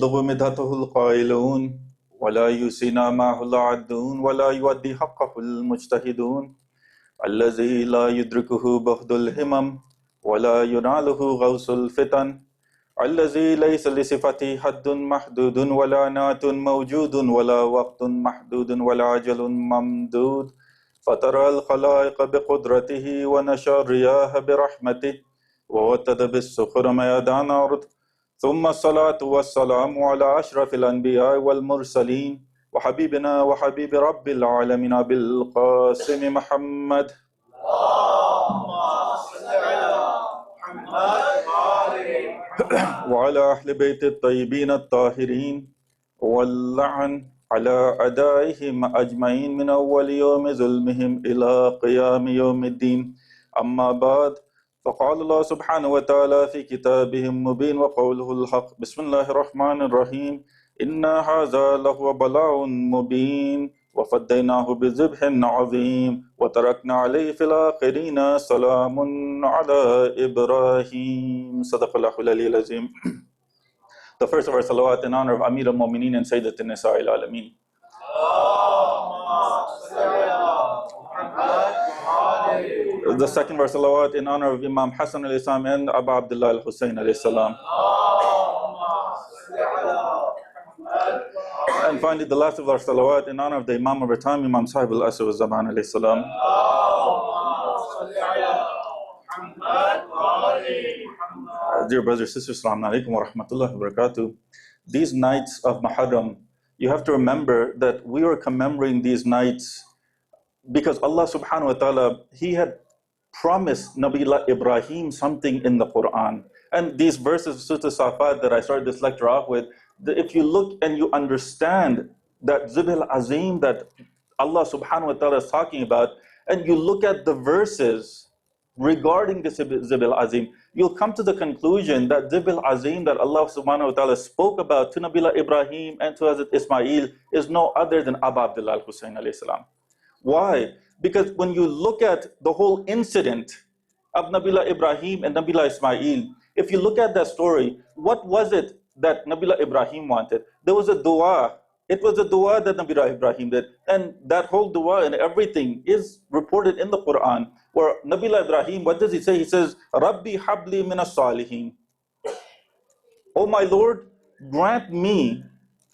يبلغ مدته القائلون ولا يسينا معه العدون ولا يودي حقه المجتهدون الذي لا يدركه بهد الهمم ولا يناله غوص الفتن الذي ليس لصفته حد محدود ولا نعت موجود ولا وقت محدود ولا أجل ممدود فترى الخلائق بقدرته ونشر الرياح برحمته ووتد بالسخر ميدان أرض ثم الصلاة والسلام على أشرف الأنبياء والمرسلين وحبيبنا وحبيب رب العالمين بالقاسم محمد وعلى أهل بيت الطيبين الطاهرين واللعن على أعدائهم أجمعين من أول يوم ظلمهم إلى قيام يوم الدين أما بعد فقال الله سبحانه وتعالى في كتابه المبين وقوله الحق بسم الله الرحمن الرحيم إن هذا لهو بلاء مبين وفديناه بذبح عظيم وتركنا عليه في الآخرين سلام على إبراهيم صدق الله العلي العظيم. The first of our salawat in honor of Amir al-Mu'mineen and Sayyidat al-Nisa al-Alameen. The second of our salawat in honor of Imam Hassan al-Islam and Abu Abdullah al-Hussein alayhi salam. And finally, the last of our salawat in honor of the Imam of our time, Imam Sahib al-Asr al-Zaman alayhi salam. Dear brothers and sisters, Assalamu alaikum wa rahmatullahi wa barakatuh. These nights of Muharam, you have to remember that we are commemorating these nights because Allah subhanahu wa ta'ala, He had promised Nabi Ibrahim something in the Quran. And these verses of Surah Safat that I started this lecture off with, if you look and you understand that Zibil Azim that Allah subhanahu wa ta'ala is talking about, and you look at the verses regarding the Zibil Azim, you'll come to the conclusion that Zibil Azim that Allah subhanahu wa ta'ala spoke about to Nabi Ibrahim and to Hazrat Ismail is no other than Abu Abdullah al-Hussein alayhi salam. Why? Because when you look at the whole incident of Nabi Ibrahim and Nabi Ismail, if you look at that story, what was it that Nabi Ibrahim wanted? There was a dua. It was a dua that Nabi Ibrahim did. And that whole dua and everything is reported in the Quran. Where Nabi Ibrahim, what does he say? He says, Rabbi habli minas salihin. Oh my Lord, grant me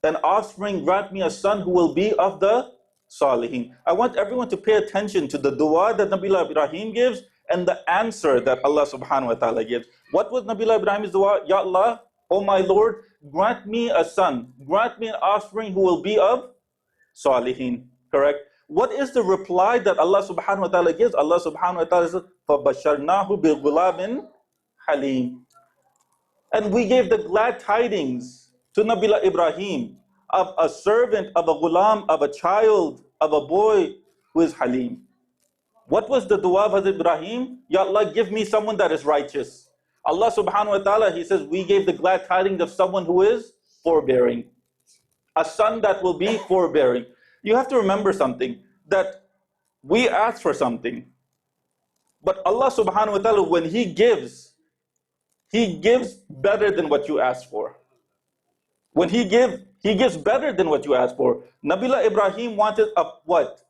an offspring, grant me a son who will be of the salihin. I want everyone to pay attention to the dua that Nabi Ibrahim gives and the answer that Allah subhanahu wa ta'ala gives. What was Nabi Ibrahim's dua? Ya Allah, oh my Lord, grant me a son, grant me an offspring who will be of salihin. Correct? What is the reply that Allah subhanahu wa ta'ala gives? Allah subhanahu wa ta'ala says, فَبَشَّرْنَاهُ بِغُلَامٍ حَلِيمٍ. And we gave the glad tidings to Nabi Ibrahim of a servant, of a ghulam, of a child, of a boy who is Halim. What was the dua of Hazrat Ibrahim? Ya Allah, give me someone that is righteous. Allah subhanahu wa ta'ala, He says, we gave the glad tidings of someone who is forbearing. A son that will be forbearing. You have to remember something, that we ask for something. But Allah subhanahu wa ta'ala, when He gives better than what you ask for. When He gives better than what you ask for. Nabi Ibrahim wanted a what?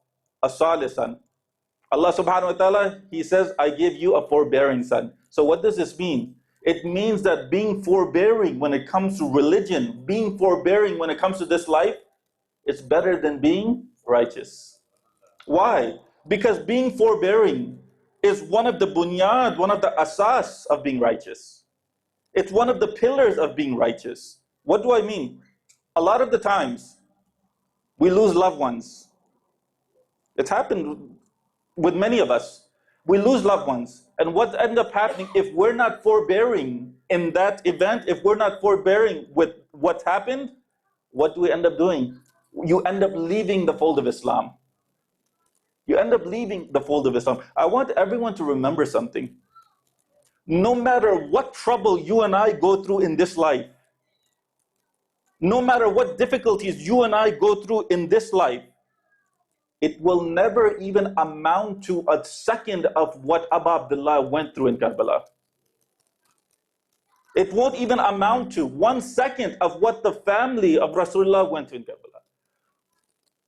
A salih son. Allah subhanahu wa ta'ala, He says, I give you a forbearing son. So what does this mean? It means that being forbearing when it comes to religion, being forbearing when it comes to this life, it's better than being righteous. Why? Because being forbearing is one of the bunyad, one of the asas of being righteous. It's one of the pillars of being righteous. What do I mean? A lot of the times, we lose loved ones. It's happened with many of us. We lose loved ones. And what ends up happening, if we're not forbearing in that event, if we're not forbearing with what's happened, what do we end up doing? You end up leaving the fold of Islam. You end up leaving the fold of Islam. I want everyone to remember something. No matter what trouble you and I go through in this life, no matter what difficulties you and I go through in this life, it will never even amount to a second of what Abu Abdullah went through in Karbala. It won't even amount to 1 second of what the family of Rasulullah went to in Karbala.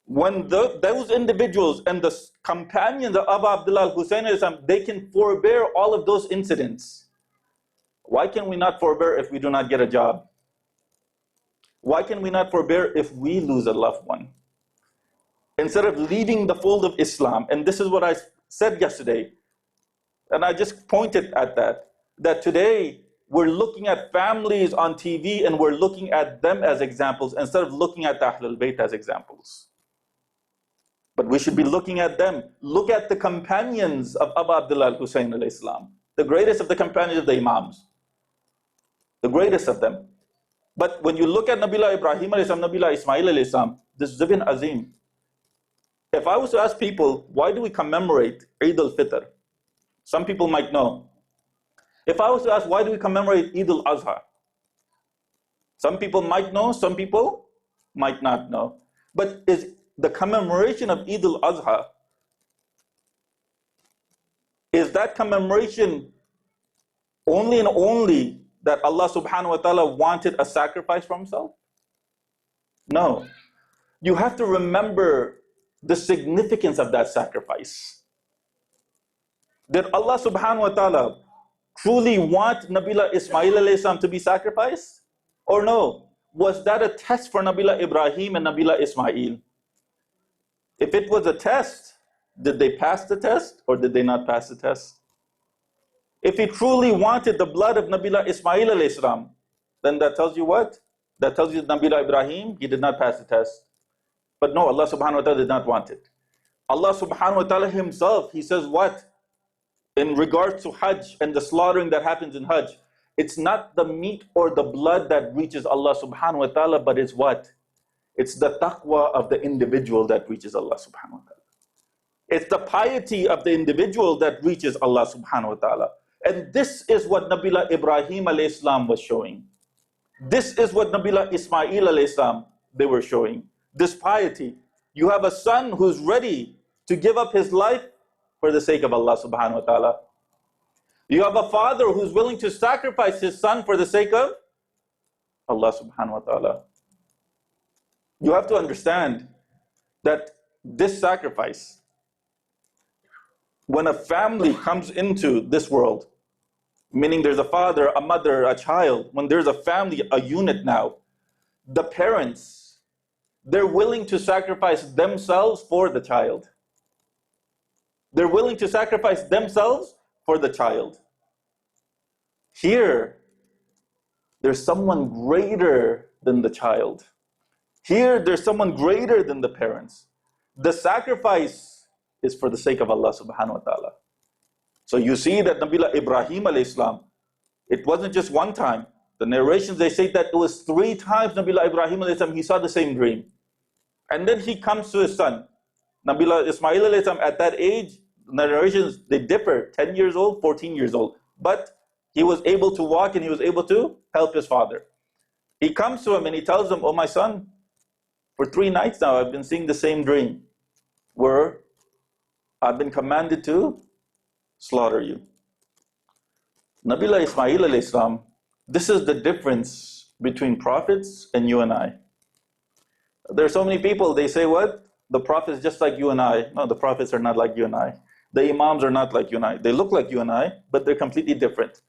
When those individuals and the companions of Abu Abdullah al-Hussein, they can forbear all of those incidents. Why can we not forbear if we do not get a job? Why can we not forbear if we lose a loved one? Instead of leaving the fold of Islam, and this is what I said yesterday, and I just pointed at that today we're looking at families on TV and we're looking at them as examples instead of looking at the Ahlul Bayt as examples. But we should be looking at them. Look at the companions of Abu Abdullah al-Hussein alayhi salam, the greatest of the companions of the Imams, the greatest of them. But when you look at Nabiullah Ibrahim alayhi salam, Nabiullah Ismail alayhi salam, this is Zibin Azim. If I was to ask people, why do we commemorate Eid al-Fitr? Some people might know. If I was to ask, why do we commemorate Eid al-Adha? Some people might know, some people might not know. But is the commemoration of Eid al-Adha, is that commemoration only and only that Allah subhanahu wa ta'ala wanted a sacrifice for himself? No. You have to remember the significance of that sacrifice. Did Allah subhanahu wa ta'ala truly want Nabiullah Ismail alayhi salam to be sacrificed? Or no? Was that a test for Nabiullah Ibrahim and Nabiullah Ismail? If it was a test, did they pass the test or did they not pass the test? If he truly wanted the blood of Nabiullah Ismail alayhi salam, then that tells you what? That tells you that Nabiullah Ibrahim, he did not pass the test. But no, Allah subhanahu wa ta'ala did not want it. Allah subhanahu wa ta'ala himself, he says what? In regards to Hajj and the slaughtering that happens in Hajj, it's not the meat or the blood that reaches Allah subhanahu wa ta'ala, but it's what? It's the taqwa of the individual that reaches Allah subhanahu wa ta'ala. It's the piety of the individual that reaches Allah subhanahu wa ta'ala. And this is what Nabiullah Ibrahim alayhi salam was showing. This is what Nabiullah Ismail alayhi salam, they were showing. This piety. You have a son who's ready to give up his life for the sake of Allah subhanahu wa ta'ala. You have a father who's willing to sacrifice his son for the sake of Allah subhanahu wa ta'ala. You have to understand that this sacrifice, when a family comes into this world, meaning there's a father, a mother, a child, when there's a family, a unit now, the parents, they're willing to sacrifice themselves for the child. They're willing to sacrifice themselves for the child. Here, there's someone greater than the child. Here, there's someone greater than the parents. The sacrifice is for the sake of Allah subhanahu wa ta'ala. So you see that Nabiullah Ibrahim alayhi salam, it wasn't just one time. The narrations, they say that it was 3 times Nabiullah Ibrahim alayhi salam, he saw the same dream. And then he comes to his son. Nabiullah Ismail alayhi salam, at that age, the narrations, they differ, 10 years old, 14 years old. But he was able to walk and he was able to help his father. He comes to him and he tells him, oh my son, for 3 nights now I've been seeing the same dream where I've been commanded to slaughter you. Nabiullah Ismail alayhi salam, this is the difference between prophets and you and I. There are so many people, they say what? The prophet is just like you and I. No, the prophets are not like you and I. The imams are not like you and I. They look like you and I, but they're completely different.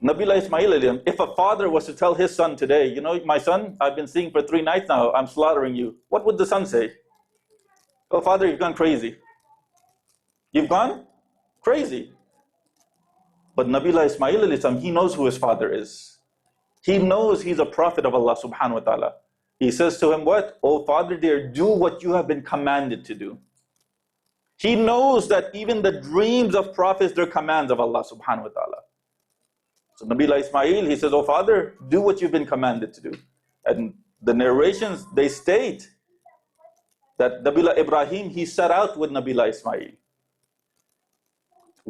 Nabiullah Ismail alayhi salam, if a father was to tell his son today, you know, my son, I've been seeing for 3 nights now, I'm slaughtering you. What would the son say? Oh father, you've gone crazy. You've gone crazy. But Nabiullah Ismail alayhi salam, he knows who his father is. He knows he's a prophet of Allah subhanahu wa ta'ala. He says to him, what? Oh father dear, do what you have been commanded to do. He knows that even the dreams of prophets, they're commands of Allah subhanahu wa ta'ala. So Nabiullah Ismail, he says, oh father, do what you've been commanded to do. And the narrations, they state that Nabiullah Ibrahim, he set out with Nabiullah Ismail.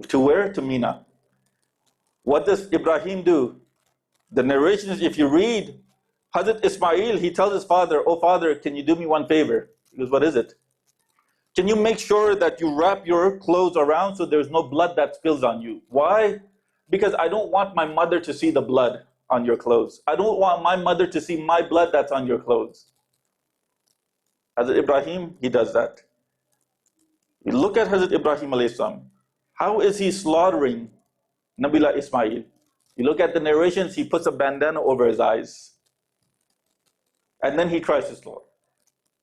To where? To Mina. What does Ibrahim do? The narrations, if you read, Hazrat Ismail, he tells his father, oh father, can you do me one favor? He goes, what is it? Can you make sure that you wrap your clothes around so there's no blood that spills on you? Why? Because I don't want my mother to see the blood on your clothes. I don't want my mother to see my blood that's on your clothes. Hazrat Ibrahim, he does that. You look at Hazrat Ibrahim alayhi salam. How is he slaughtering Nabila Ismail? You look at the narrations, he puts a bandana over his eyes. And then he tries to slaughter.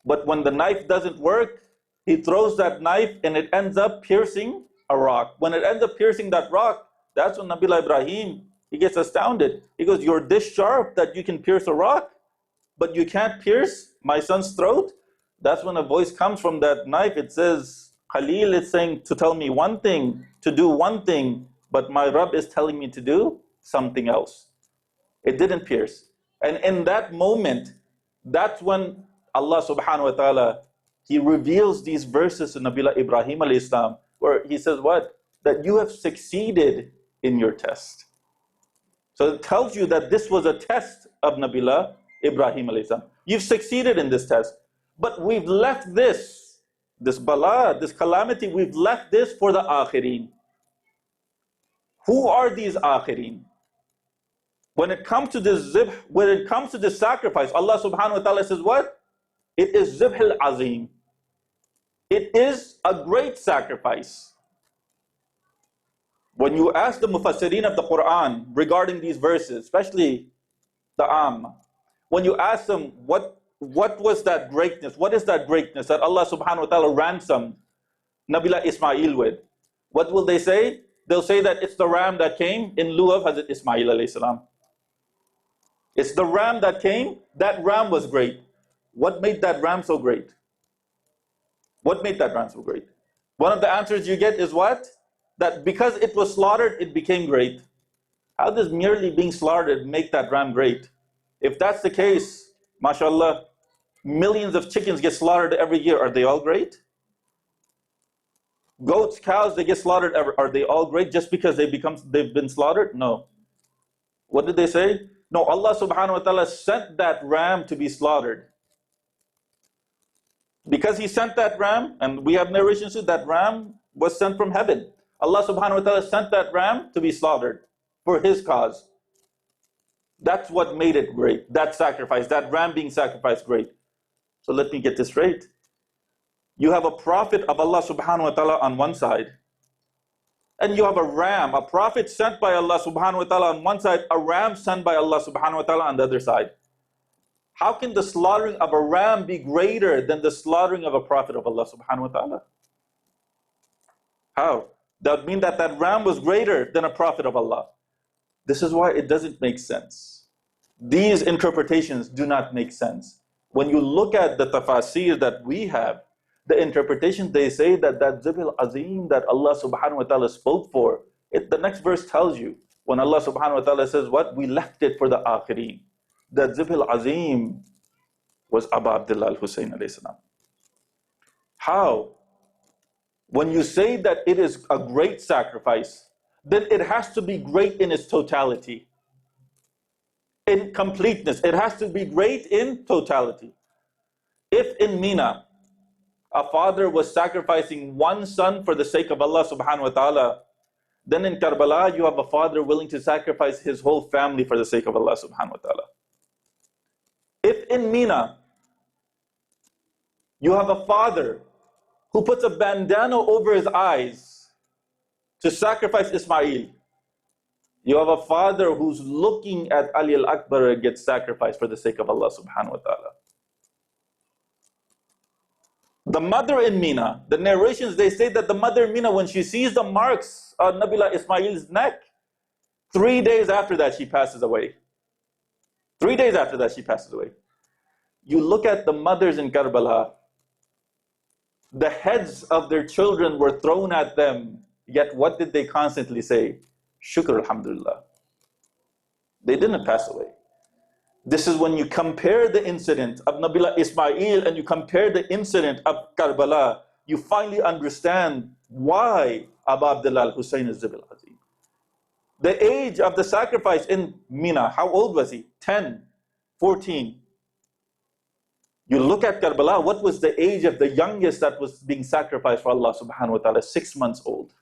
But when the knife doesn't work, he throws that knife and it ends up piercing a rock. When it ends up piercing that rock, that's when Nabila Ibrahim, he gets astounded. He goes, you're this sharp that you can pierce a rock, but you can't pierce my son's throat? That's when a voice comes from that knife. It says, Khalil is saying to tell me one thing, to do one thing, but my Rabb is telling me to do something else. It didn't pierce. And in that moment, that's when Allah subhanahu wa ta'ala, He reveals these verses to Nabila Ibrahim alayhi salam, where He says what? That you have succeeded in your test. So it tells you that this was a test of Nabila Ibrahim alayhi salam. You've succeeded in this test. But we've left this bala, this calamity, we've left this for the akhirin. Who are these akhirin? When it comes to this zibh, when it comes to this sacrifice, Allah subhanahu wa ta'ala says what? It is zibh al-azim. It is a great sacrifice. When you ask the mufassirin of the Quran regarding these verses, especially the Amma, when you ask them what was that greatness, what is that greatness that Allah subhanahu wa ta'ala ransomed Nabila Ismail with, what will they say? They'll say that it's the ram that came in lieu of Hazrat Ismail alayhi salam. It's the ram that came, that ram was great. What made that ram so great? What made that ram so great? One of the answers you get is what? That because it was slaughtered, it became great. How does merely being slaughtered make that ram great? If that's the case, mashallah, millions of chickens get slaughtered every year. Are they all great? Goats, cows, they get slaughtered. Are they all great just because they've been slaughtered? No. What did they say? No, Allah subhanahu wa ta'ala sent that ram to be slaughtered. Because He sent that ram, and we have narrations too, that ram was sent from heaven. Allah subhanahu wa ta'ala sent that ram to be slaughtered for His cause. That's what made it great. That sacrifice, that ram being sacrificed, great. So let me get this straight. You have a prophet of Allah subhanahu wa ta'ala on one side, and you have a ram, a prophet sent by Allah subhanahu wa ta'ala on one side, a ram sent by Allah subhanahu wa ta'ala on the other side. How can the slaughtering of a ram be greater than the slaughtering of a prophet of Allah subhanahu wa ta'ala? How? That would mean that that ram was greater than a prophet of Allah. This is why it doesn't make sense. These interpretations do not make sense. When you look at the tafasir that we have, the interpretation, they say that zibh al-azim that Allah subhanahu wa ta'ala spoke for, the next verse tells you, when Allah subhanahu wa ta'ala says what? We left it for the akhirin. That zibh al-azim was Abu Abdullah al-Husayn alayhi salam. How? When you say that it is a great sacrifice, then it has to be great in its totality. In completeness. It has to be great in totality. If in Mina, a father was sacrificing one son for the sake of Allah subhanahu wa ta'ala, then in Karbala you have a father willing to sacrifice his whole family for the sake of Allah subhanahu wa ta'ala. If in Mina you have a father who puts a bandana over his eyes to sacrifice Ismail, you have a father who's looking at Ali al-Akbar get sacrificed for the sake of Allah subhanahu wa ta'ala. The mother in Mina, the narrations, they say that the mother in Mina, when she sees the marks on Nabila Ismail's neck, 3 days after that she passes away. 3 days after that she passes away. You look at the mothers in Karbala, the heads of their children were thrown at them, yet what did they constantly say? Shukr alhamdulillah. They didn't pass away. This is when you compare the incident of Nabila Ismail and you compare the incident of Karbala, you finally understand why Abu Abdullah al-Husayn is zibh al-azim. The age of the sacrifice in Mina, how old was he? 10, 14. You look at Karbala, what was the age of the youngest that was being sacrificed for Allah subhanahu wa ta'ala? 6 months old.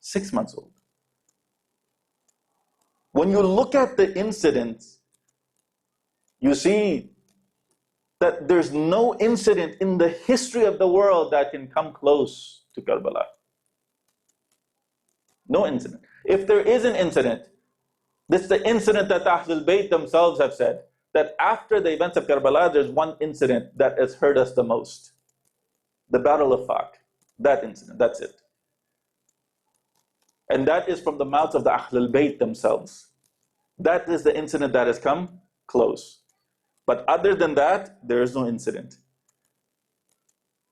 6 months old. When you look at the incidents, you see that there's no incident in the history of the world that can come close to Karbala. No incident. If there is an incident, this is the incident that Ahlul Bayt themselves have said, that after the events of Karbala, there's one incident that has hurt us the most. The Battle of Faq. That incident, that's it. And that is from the mouths of the Ahlul Bayt themselves. That is the incident that has come close. But other than that, there is no incident.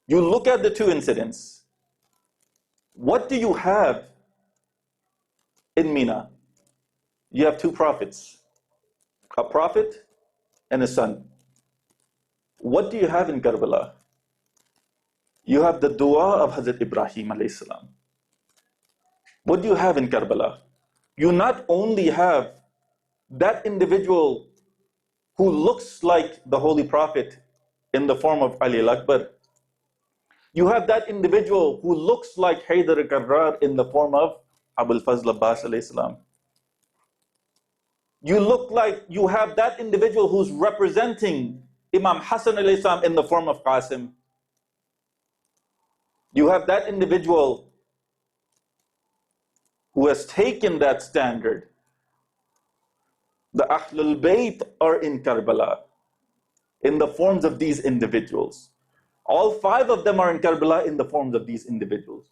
You look at the two incidents. What do you have in Mina? You have two prophets. A prophet and a son. What do you have in Karbala? You have the dua of Hazrat Ibrahim alayhi salam. What do you have in Karbala? You not only have that individual who looks like the Holy Prophet in the form of Ali al-Akbar, you have that individual who looks like Haydar al-Karrar in the form of Abul Fazl Abbas alayhi salam. You have that individual who's representing Imam Hassan alayhi salam in the form of Qasim. You have that individual who has taken that standard. The Ahlul Bayt are in Karbala in the forms of these individuals. All five of them are in Karbala in the forms of these individuals.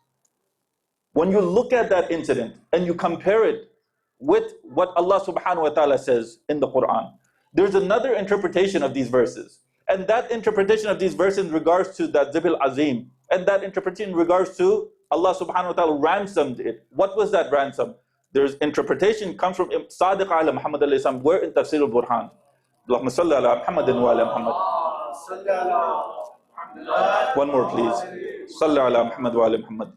When you look at that incident and you compare it with what Allah subhanahu wa ta'ala says in the Quran, there's another interpretation of these verses. And that interpretation of these verses in regards to that Zibil Azim, and that interpretation in regards to Allah subhanahu wa ta'ala ransomed it. What was that ransom? There's interpretation comes from Sadiq ala Muhammad alayhi salam. Where in Tafsir al-Burhan? Allahumma salli ala Muhammadin wa ala Muhammad. One more please. Salli ala Muhammad wa ala Muhammad.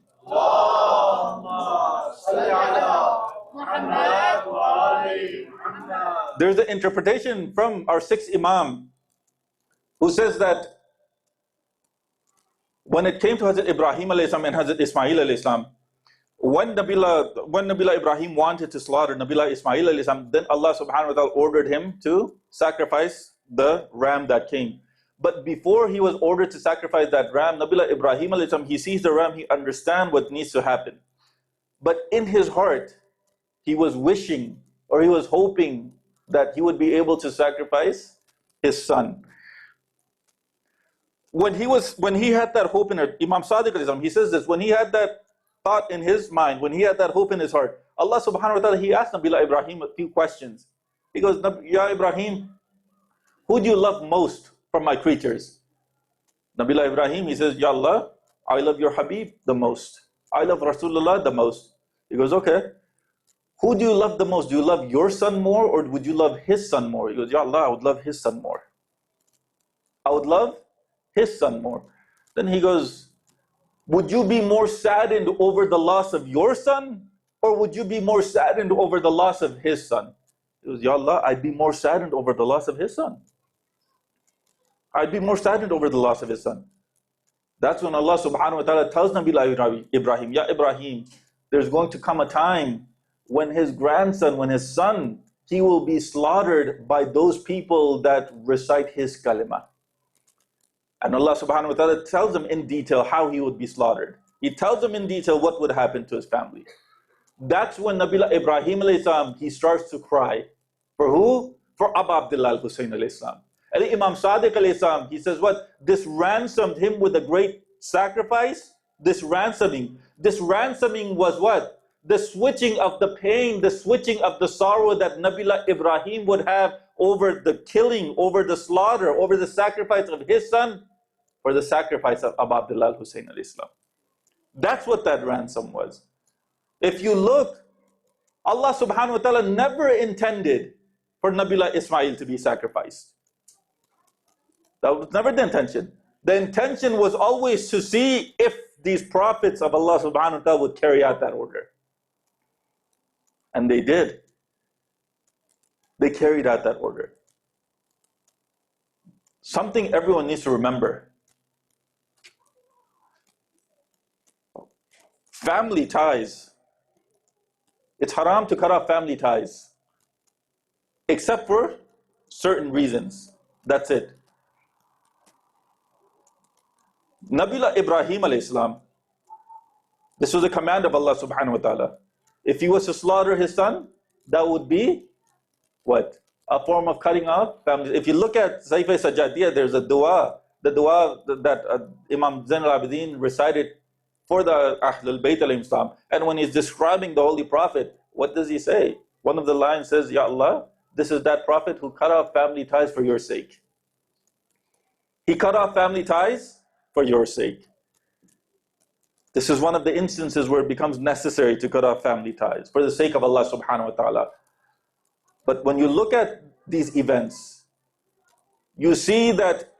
There's an interpretation from our sixth Imam who says that when it came to Hazrat Ibrahim alayhi salam and Hazrat Ismail alayhi salam, when Nabiullah Ibrahim wanted to slaughter Nabiullah Ismail alayhi salam, then Allah subhanahu wa ta'ala ordered him to sacrifice the ram that came. But before he was ordered to sacrifice that ram, Nabiullah Ibrahim alayhi salam, he sees the ram, he understands what needs to happen. But in his heart, he was wishing or he was hoping that he would be able to sacrifice his son. When he had that hope in it, Imam Sadiq alayhi salam, he says this, when he had that thought in his mind, when he had that hope in his heart, Allah subhanahu wa ta'ala, he asked Nabiullah Ibrahim a few questions. He goes, Ya Ibrahim, who do you love most from my creatures? Nabiullah Ibrahim, he says, Ya Allah, I love your Habib the most. I love Rasulullah the most. He goes, okay. Who do you love the most? Do you love your son more or would you love his son more? He goes, Ya Allah, I would love his son more. I would love his son more. Then he goes, would you be more saddened over the loss of your son or would you be more saddened over the loss of his son? He goes, Ya Allah, I'd be more saddened over the loss of his son. I'd be more saddened over the loss of his son. That's when Allah subhanahu wa ta'ala tells Nabiullah Ibrahim, Ya Ibrahim, there's going to come a time when his grandson, when his son, he will be slaughtered by those people that recite his kalima. And Allah subhanahu wa ta'ala tells him in detail how he would be slaughtered. He tells him in detail what would happen to his family. That's when Nabiullah Ibrahim alayhi salam, he starts to cry. For who? For Abu Abdullah al-Husayn alayhi salam. And Imam Sadiq alayhi salam, he says what? This ransomed him with a great sacrifice. This ransoming was what? The switching of the pain, the switching of the sorrow that Nabiullah Ibrahim would have over the killing, over the slaughter, over the sacrifice of his son, for the sacrifice of Abu Abdullah al-Husayn alayhi salam. That's what that ransom was. If you look, Allah subhanahu wa ta'ala never intended for Nabiullah Ismail to be sacrificed. That was never the intention. The intention was always to see if these prophets of Allah subhanahu wa ta'ala would carry out that order. And they did. They carried out that order. Something everyone needs to remember. Family ties. It's haram to cut off family ties. except for certain reasons. That's it. Nabila Ibrahim alayhi salam, this was a command of Allah subhanahu wa ta'ala. If he was to slaughter his son, that would be what? A form of cutting off families. If you look at Saifa Sajjadiyah, there's a dua, the dua that Imam Zain al-Abidin recited for the Ahlul Bayt alayhim salam. And when he's describing the Holy Prophet, what does he say? One of the lines says, Ya Allah, this is that Prophet who cut off family ties for your sake. He cut off family ties for your sake. This is one of the instances where it becomes necessary to cut off family ties for the sake of Allah subhanahu wa ta'ala. But when you look at these events, you see that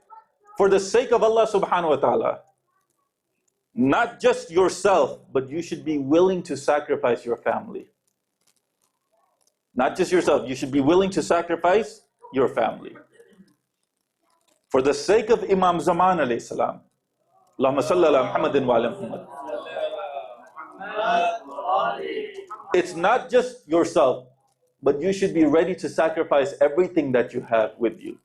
for the sake of Allah subhanahu wa ta'ala, not just yourself, but you should be willing to sacrifice your family. Not just yourself, you should be willing to sacrifice your family. For the sake of Imam Zaman alayhi salam, Allahumma salli ala Muhammadin wa ala Muhammad. It's not just yourself, but you should be ready to sacrifice everything that you have with you.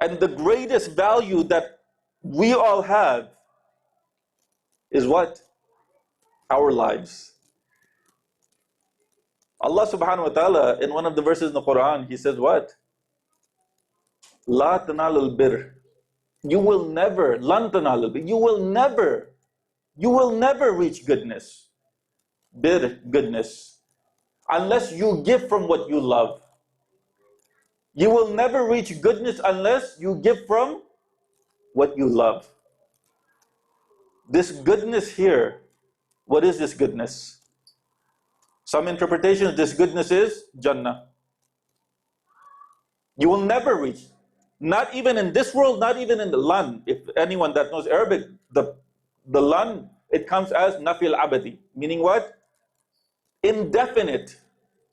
And the greatest value that we all have is what? Our lives. Allah subhanahu wa ta'ala, in one of the verses in the Quran, He says what? La tanalul bir. You will never, lan tanalul bir. You will never reach goodness. Bir, goodness. Unless you give from what you love. You will never reach goodness unless you give from what you love. This goodness here, what is this goodness? Some interpretations, this goodness is Jannah. You will never reach, not even in this world, not even in the lan. If anyone that knows Arabic, the lan, it comes as nafi al-abadi, meaning what? Indefinite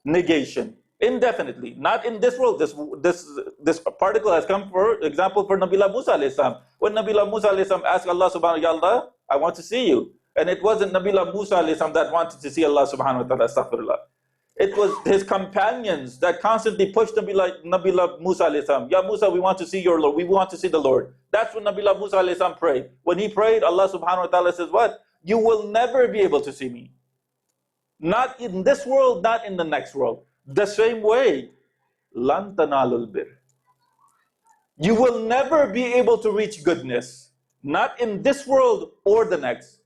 negation. Indefinitely. Not in this world. This particle has come, for example, for Nabila Musa alayhi salam. When Nabila Musa alayhi salam asked Allah subhanahu wa ta'ala, I want to see you. And it wasn't Nabila Musa alayhi salam that wanted to see Allah subhanahu wa ta'ala, astaghfirullah. It was his companions that constantly pushed Nabila Musa alayhi salam. Ya Musa, we want to see your Lord. We want to see the Lord. That's when Nabila Musa alayhi salam prayed. When he prayed, Allah subhanahu wa ta'ala says what? You will never be able to see me. Not in this world, not in the next world. The same way, lan tanalul bir. You will never be able to reach goodness, not in this world or the next,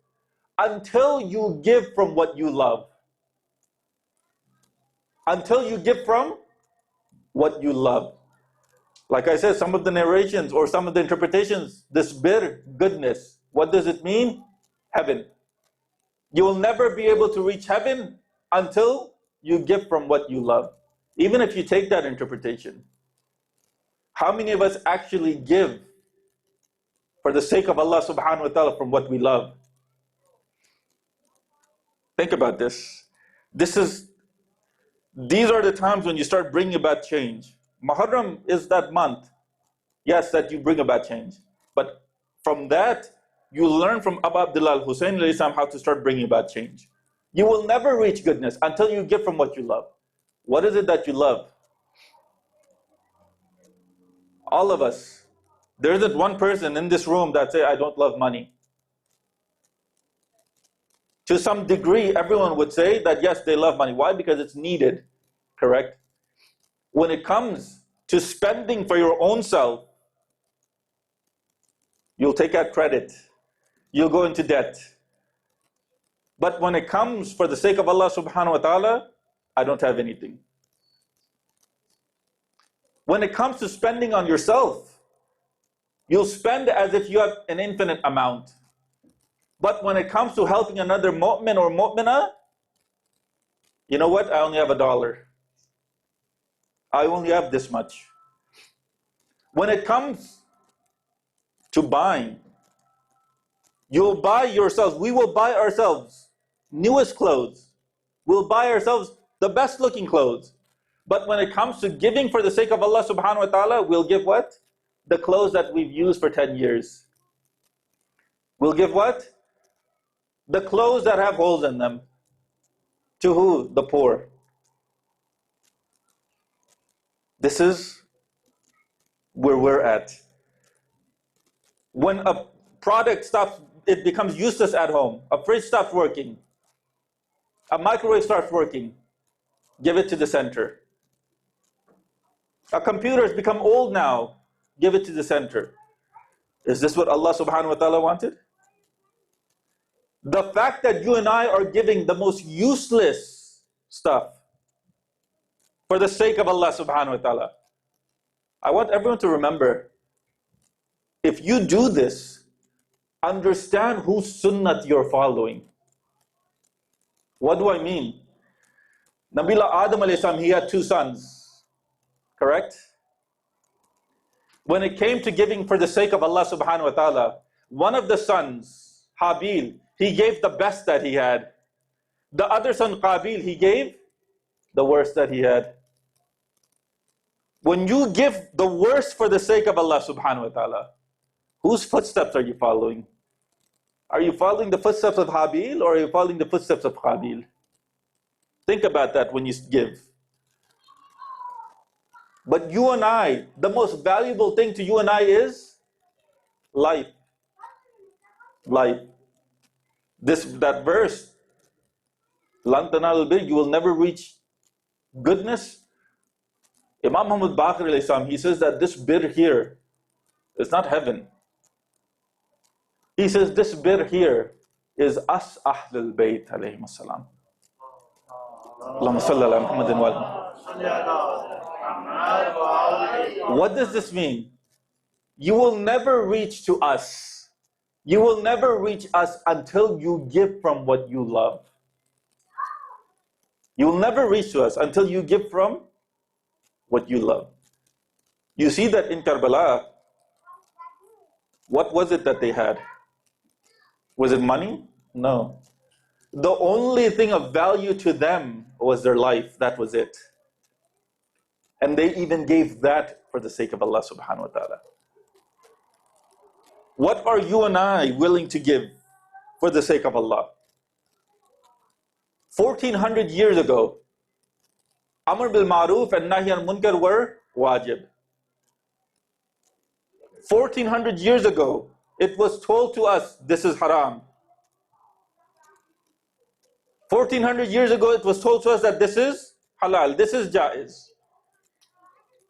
until you give from what you love. Until you give from what you love. Like I said, some of the narrations or some of the interpretations, this bir, goodness, what does it mean? Heaven. You will never be able to reach heaven until you give from what you love. Even if you take that interpretation, how many of us actually give for the sake of Allah subhanahu wa ta'ala from what we love? Think about this. These are the times when you start bringing about change. Muharram is that month, yes, that you bring about change. But from that, you learn from Abu Abdullah al-Hussein alayhi salam how to start bringing about change. You will never reach goodness until you give from what you love. What is it that you love? All of us. There isn't one person in this room that say, I don't love money. To some degree, everyone would say that yes, they love money. Why? Because it's needed, correct? When it comes to spending for your own self, you'll take out credit. You'll go into debt. But when it comes for the sake of Allah subhanahu wa ta'ala, I don't have anything. When it comes to spending on yourself, you'll spend as if you have an infinite amount. But when it comes to helping another mu'min or mu'minah, you know what? I only have $1. I only have this much. When it comes to buying, you'll buy yourselves, we will buy ourselves newest clothes. We'll buy ourselves the best looking clothes. But when it comes to giving for the sake of Allah subhanahu wa ta'ala, we'll give what? The clothes that we've used for 10 years. We'll give what? The clothes that have holes in them. To who? The poor. This is where we're at. When a product stops, it becomes useless at home. A fridge stops working. A microwave starts working. Give it to the center. A computer has become old now. Give it to the center. Is this what Allah subhanahu wa ta'ala wanted? The fact that you and I are giving the most useless stuff for the sake of Allah subhanahu wa ta'ala. I want everyone to remember, if you do this, understand whose sunnat you're following. What do I mean? Nabila Adam alayhi salam, he had two sons, correct? When it came to giving for the sake of Allah subhanahu wa ta'ala, one of the sons, Habil, he gave the best that he had. The other son, Qabil, he gave the worst that he had. When you give the worst for the sake of Allah subhanahu wa ta'ala, whose footsteps are you following? Are you following the footsteps of Habil, or are you following the footsteps of Qabil? Think about that when you give. But you and I, the most valuable thing to you and I is life. Life. That verse, Lan tanalul birra, you will never reach goodness. Imam Muhammad Baqir alayhi salam, he says that this bir here is not heaven. He says this bir here is us Ahlul Bayt alayhim salam. Allahumma salli ala Muhammadin wa ala. What does this mean? You will never reach to us. You will never reach us until you give from what you love. You will never reach to us until you give from what you love. You see that in Karbala, what was it that they had? Was it money? No. The only thing of value to them was their life. That was it. And they even gave that for the sake of Allah subhanahu wa ta'ala. What are you and I willing to give for the sake of Allah? 1400 years ago, Amr bil Ma'ruf and Nahi al Munkar were wajib. 1400 years ago, it was told to us, this is haram. 1400 years ago, it was told to us that this is halal, this is jaiz.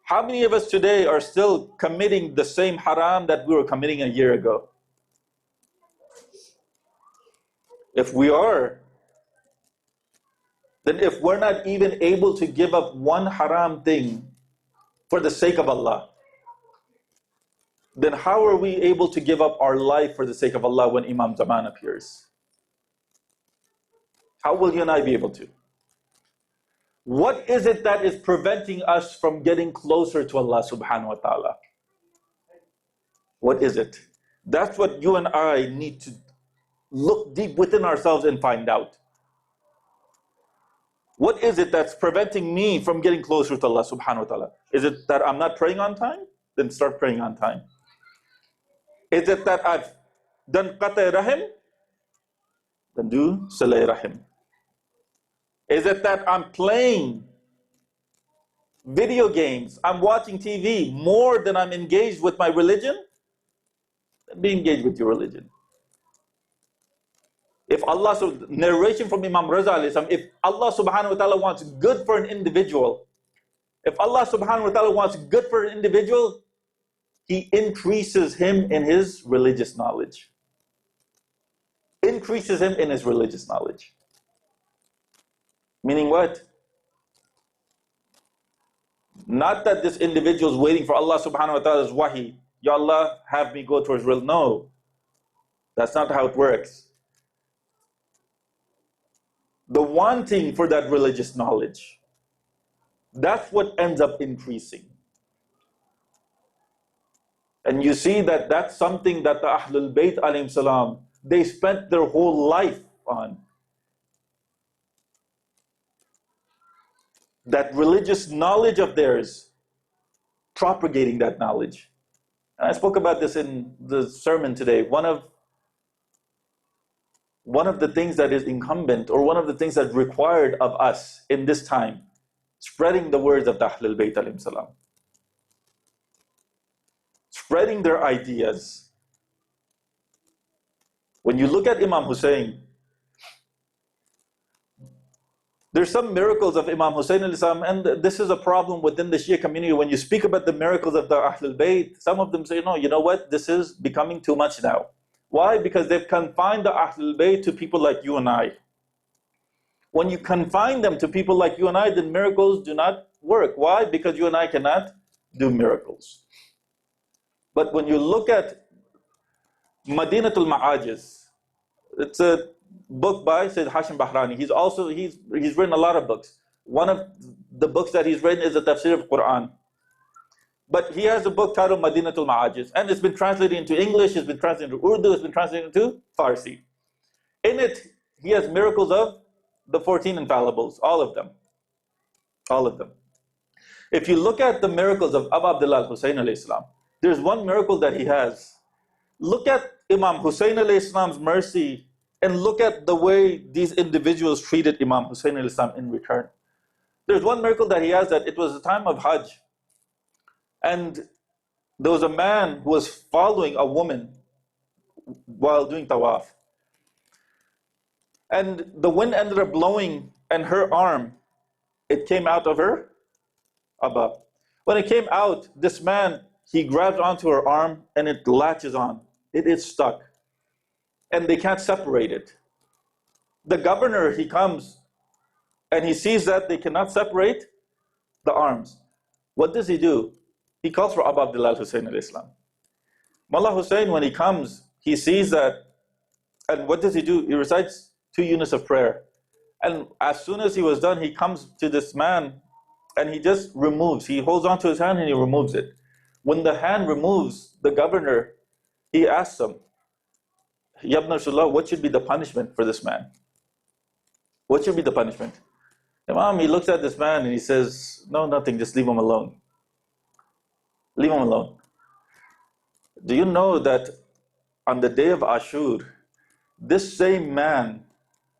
How many of us today are still committing the same haram that we were committing a year ago? If we are, then if we're not even able to give up one haram thing for the sake of Allah, then how are we able to give up our life for the sake of Allah when Imam Zaman appears? How will you and I be able to? What is it that is preventing us from getting closer to Allah subhanahu wa ta'ala? What is it? That's what you and I need to look deep within ourselves and find out. What is it that's preventing me from getting closer to Allah subhanahu wa ta'ala? Is it that I'm not praying on time? Then start praying on time. Is it that I've done qat'i rahim? Then do silay rahim. Is it that I'm playing video games, I'm watching TV more than I'm engaged with my religion? Then be engaged with your religion. If Allah, narration from Imam Raza alayhi salam, if Allah subhanahu wa ta'ala wants good for an individual, if Allah subhanahu wa ta'ala wants good for an individual, He increases him in his religious knowledge. Increases him in his religious knowledge. Meaning what? Not that this individual is waiting for Allah subhanahu wa ta'ala's wahi. Ya Allah, have me go towards real. No. That's not how it works. The wanting for that religious knowledge, that's what ends up increasing. And you see that that's something that the Ahlul Bayt alayhim salam, they spent their whole life on. That religious knowledge of theirs, propagating that knowledge. And I spoke about this in the sermon today. One of the things that is incumbent, or one of the things that's required of us in this time, spreading the words of the Ahlul Bayt alayhim salam. spreading their ideas. When you look at Imam Hussein, there's some miracles of Imam Hussein al-Islam, and this is a problem within the Shia community. When you speak about the miracles of the Ahlul Bayt, some of them say, no, you know what, this is becoming too much now. Why? Because they've confined the Ahlul Bayt to people like you and I. When you confine them to people like you and I, then miracles do not work. Why? Because you and I cannot do miracles. But when you look at Madinatul Ma'ajiz, it's a book by Sayyid Hashim Bahrani. He's written a lot of books. One of the books that he's written is the Tafsir of Quran. But he has a book titled Madinatul Ma'ajiz, and it's been translated into English, it's been translated into Urdu, it's been translated into Farsi. In it, he has miracles of the 14 infallibles, all of them. All of them. If you look at the miracles of Abu Abdullah al-Husayn alayhi salam, there's one miracle that he has. Look at Imam Hussein alayhi salam's mercy, and look at the way these individuals treated Imam Hussein alayhi salam in return. There's one miracle that he has, that it was the time of Hajj, and there was a man who was following a woman while doing tawaf. And the wind ended up blowing, and her arm, it came out of her abba. When it came out, this man, he grabs onto her arm and it latches on. It is stuck. And they can't separate it. The governor, he comes and he sees that they cannot separate the arms. What does he do? He calls for Abu Abdullah al-Husayn al-Islam. Mullah Hussein, when he comes, he sees that, and what does he do? He recites 2 units of prayer. And as soon as he was done, he comes to this man and he just removes. He holds onto his hand and he removes it. When the hand removes, the governor, he asks him, Ya Ibn Rasulullah, what should be the punishment for this man? What should be the punishment? Imam, he looks at this man and he says, no, nothing, just leave him alone. Leave him alone. Do you know that on the day of Ashur, this same man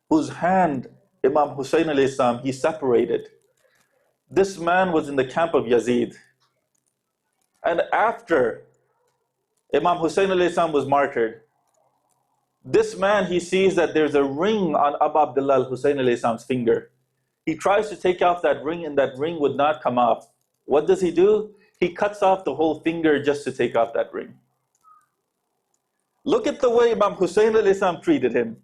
whose hand Imam Hussein alayhi salam, he separated, this man was in the camp of Yazid. And after Imam Hussein alayhi salam was martyred, this man, he sees that there's a ring on Abu Abdullah al-Husayn alayhi salam's finger. He tries to take off that ring and that ring would not come off. What does he do? He cuts off the whole finger just to take off that ring. Look at the way Imam Hussein alayhi salam treated him.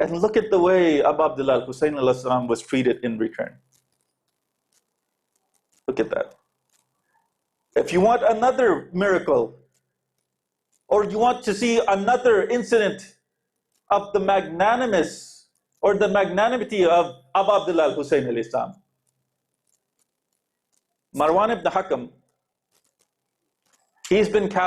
And look at the way Abu Abdullah al-Husayn alayhi salam was treated in return. Look at that. If you want another miracle, or you want to see another incident of the magnanimous or the magnanimity of Abu Abdullah al-Husayn alayhi salam, Marwan ibn Hakam, he's been captured.